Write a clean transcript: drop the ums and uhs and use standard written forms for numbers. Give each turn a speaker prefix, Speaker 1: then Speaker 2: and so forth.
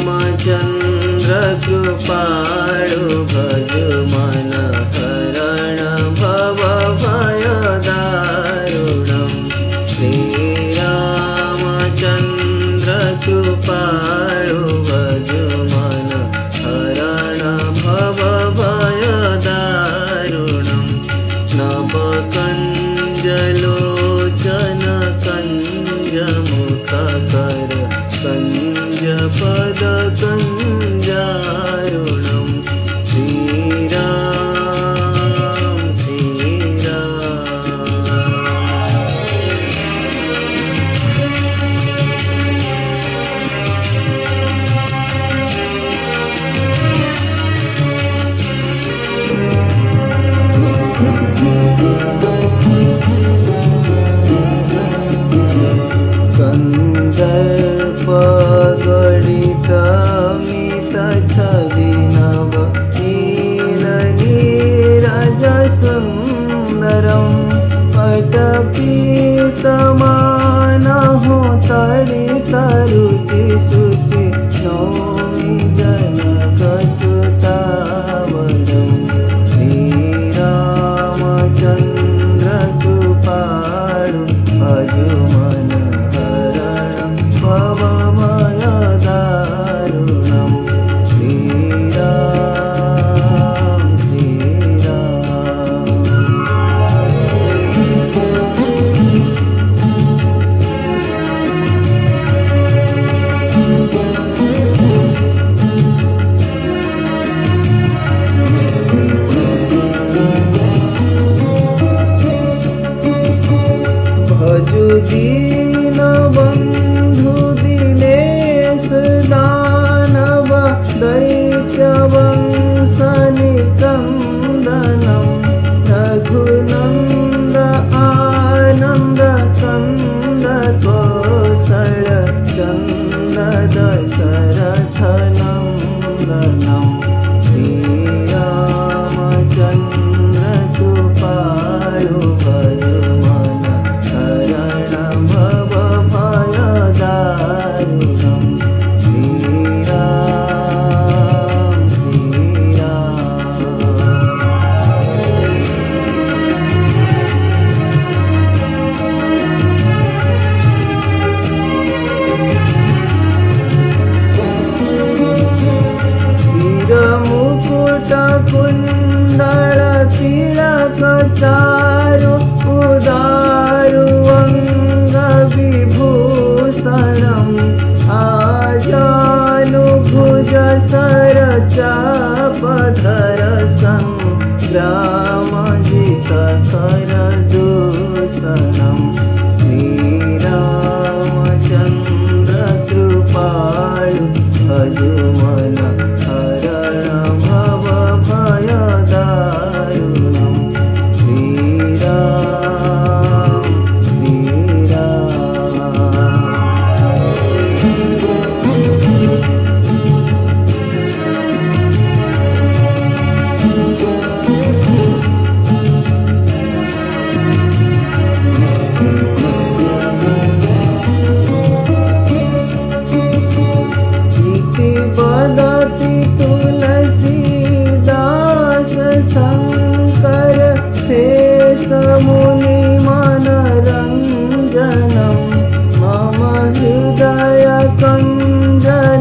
Speaker 1: श्रीरामचन्द्र कृपाळु भजु मन हरण भव भयदारुणं श्रीरामचन्द्र कृपाळु भजु मन हरण भव भयदारुणं नवकञ्जलोचन कञ्जमुखकर कञ्जपद कञ्जारुणं श्रीराम श्रीराम। कंदर्पगणितमित छविनव नीरनीरजसुन्दरं पटपीतमानहो तडितरुचि शुचि नौमि जनकसुतावरं श्रीरामचन्द्र कृपाळु भजु मन भव भयदारुणं श्रीराम श्रीराम। भजु दीनबन्धु दिनेश दानव दैत्यवंशनिकन्दनं रघुनन्द आनन्द कन्द कौसल चन्द दशरथनन्दनं श्रीरामचन्द्र कृपाळु भजु मन हरण भव भयदारुणं श्रीराम श्रीराम। शिरमुकुट कुण्डल तिलक चारु उदारु अंगविभूषणं आजानुभुज सरचापधर संग्रामजितकर दूषणं श्रीरामचन्द्र कृपाळु भजु मन हरण भव भयदारुणं श्रीराम श्रीराम। इति वदति तुलसीदास शङ्कर शेषमुनि मनरञ्जनं मम हृदय कञ्जनिवास